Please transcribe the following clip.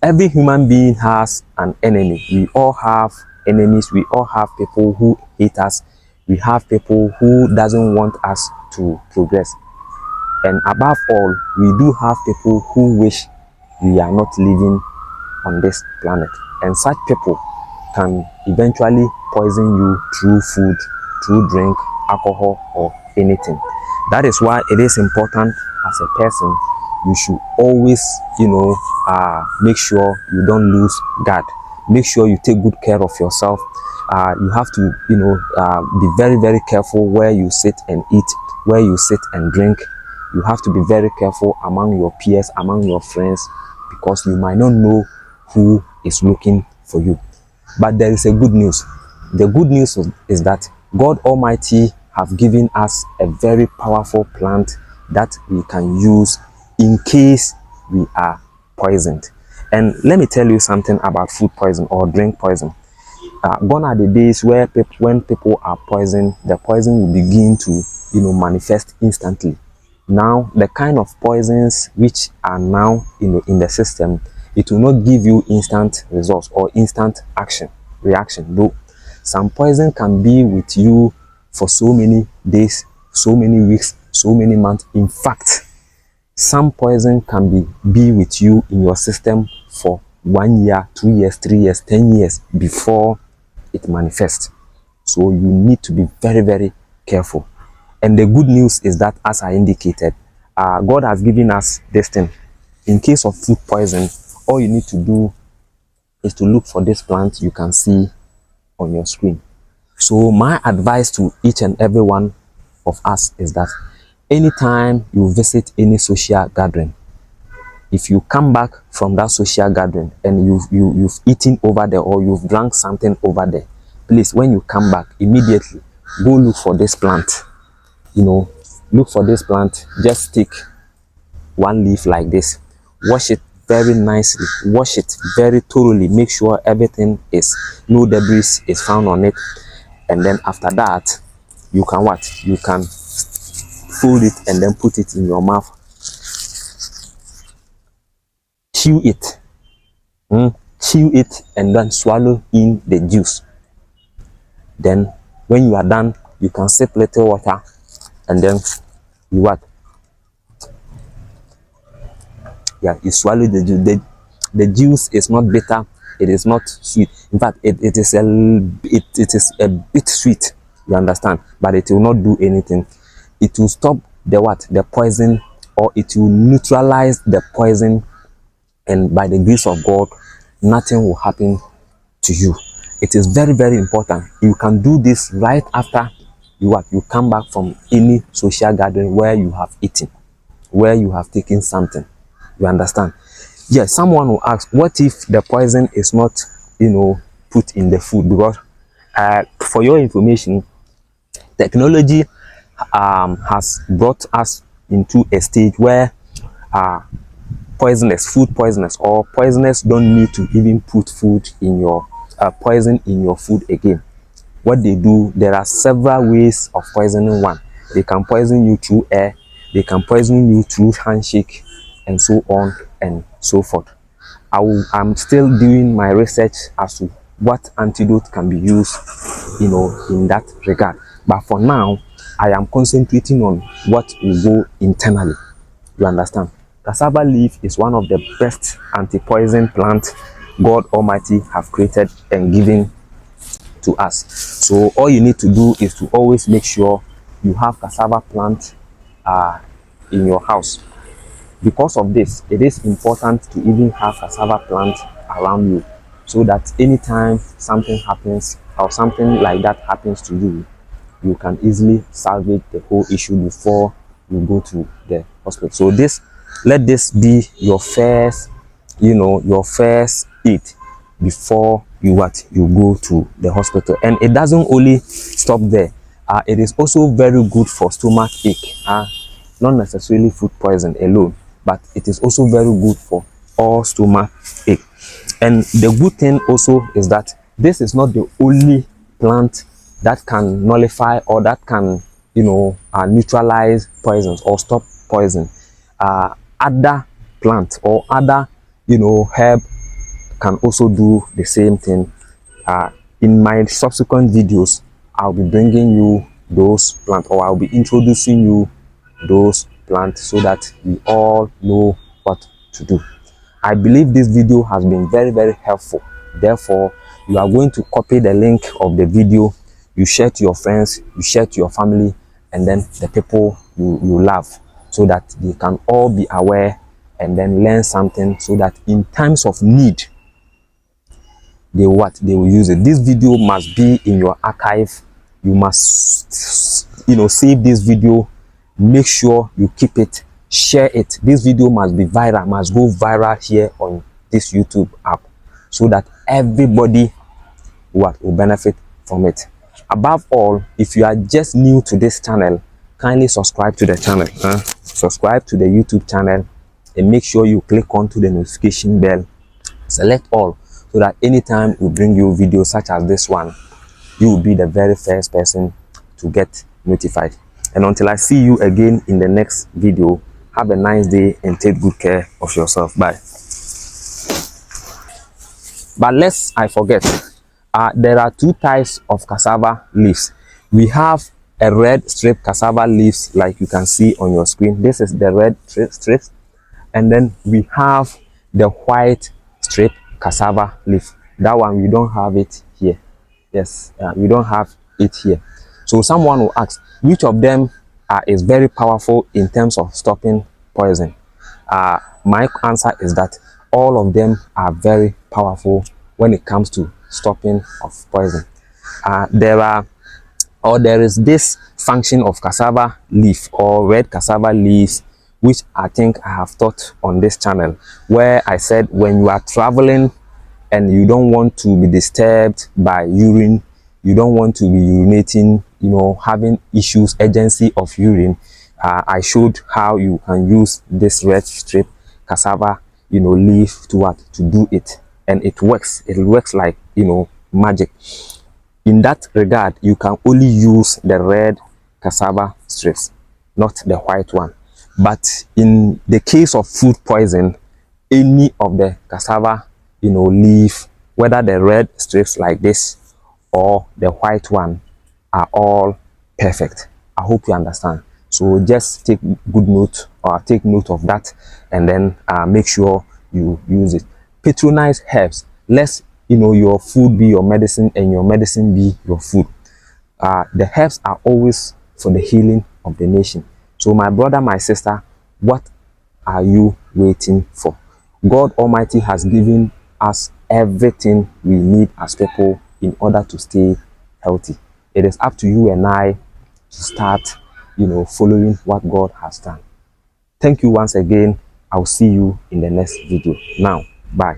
Every human being has an enemy. We all have enemies. We all have people who hate us. We have people who doesn't want us to progress. And above all, we do have people who wish we are not living on this planet. And such people can eventually poison you through food, through drink, alcohol, or anything. That is why it is important as a person, you should always, make sure you don't lose guard. Make sure you take good care of yourself. You have to, be very, very careful where you sit and eat, where you sit and drink. You have to be very careful among your peers, among your friends, because you might not know who is looking for you. But there is a good news. The good news is that God Almighty have given us a very powerful plant that we can use in case we are poisoned. And let me tell you something about food poison or drink poison. Gone are the days where when people are poisoned, the poison will begin to manifest instantly. Now the kind of poisons which are now in the system, it will not give you instant results or instant reaction. Though some poison can be with you for so many days, so many weeks, so many months. In fact, some poison can be with you in your system for 1 year, 2 years, 3 years, 10 years before it manifests. So you need to be very, very careful. And the good news is that, as I indicated, God has given us this thing. In case of food poison, all you need to do is to look for this plant you can see on your screen. So my advice to each and every one of us is that anytime you visit any social gathering, if you come back from that social gathering and you've eaten over there or you've drank something over there, please, when you come back, immediately go look for this plant. Look for this plant. Just take one leaf like this, wash it very nicely, wash it very thoroughly, make sure everything is, no debris is found on it. And then after that, you can fold it and then put it in your mouth, chew it, and then swallow in the juice. Then when you are done, you can sip little water, and then you swallow the juice. The juice is not bitter, it is not sweet. In fact, it is a bit sweet, you understand, but it will not do anything. It will stop the poison, or it will neutralize the poison, and by the grace of God, nothing will happen to you. It is very, very important. You can do this right after you come back from any social gathering where you have eaten, where you have taken something. You understand? Yes, someone will ask, what if the poison is not put in the food? Because for your information, technology has brought us into a stage where food poisoners or poisoners don't need to even put food in your poison in your food again. What they do, there are several ways of poisoning one. They can poison you through air, they can poison you through handshake, and so on and so forth. I'm still doing my research as to what antidote can be used in that regard. But for now, I am concentrating on what will go internally. You understand? Cassava leaf is one of the best anti-poison plants God Almighty have created and given to us. So all you need to do is to always make sure you have cassava plant in your house. Because of this, it is important to even have cassava plant around you, so that anytime something happens or something like that happens to you, you can easily salvage the whole issue before you go to the hospital. So let this be your first aid before you go to the hospital. And it doesn't only stop there. It is also very good for stomach ache. Not necessarily food poison alone, but it is also very good for all stomach ache. And the good thing also is that this is not the only plant that can nullify or that can neutralize poisons or stop poison. Other plants or other herb can also do the same thing. In my subsequent videos, I'll be bringing you those plants, or I'll be introducing you those plants, so that we all know what to do. I believe this video has been very, very helpful. Therefore, you are going to copy the link of the video, you share to your friends, you share to your family, and then the people you love, so that they can all be aware and then learn something, so that in times of need, they will use it. This video must be in your archive. You must save this video, make sure you keep it, share it. This video must be viral, must go viral here on this YouTube app, so that everybody will benefit from it. Above all, if you are just new to this channel, kindly subscribe to the channel, subscribe to the YouTube channel, and make sure you click onto the notification bell, select all, so that anytime we bring you videos such as this one, you will be the very first person to get notified. And until I see you again in the next video, have a nice day and take good care of yourself. Bye. But lest I forget, there are two types of cassava leaves. We have a red strip cassava leaves, like you can see on your screen. This is the red strip, and then we have the white strip cassava leaf. That one, we don't have it here. Yes, we don't have it here. So someone will ask, which of them is very powerful in terms of stopping poison? My answer is that all of them are very powerful when it comes to stopping of poison. There is this function of cassava leaf, or red cassava leaves, which I think I have taught on this channel, where I said when you are traveling and you don't want to be disturbed by urine, you don't want to be urinating, having issues, urgency of urine, I showed how you can use this red strip cassava leaf to do it, and it works. It works like magic. In that regard, you can only use the red cassava strips, not the white one. But in the case of food poison, any of the cassava leaf, whether the red strips like this or the white one, are all perfect. I hope you understand. So just take good note, or take note of that, and then make sure you use it. Patronize herbs. Let your food be your medicine, and your medicine be your food. The herbs are always for the healing of the nation. So my brother, my sister, what are you waiting for? God Almighty has given us everything we need as people in order to stay healthy. It is up to you and I to start following what God has done. Thank you once again. I'll see you in the next video. Now, bye.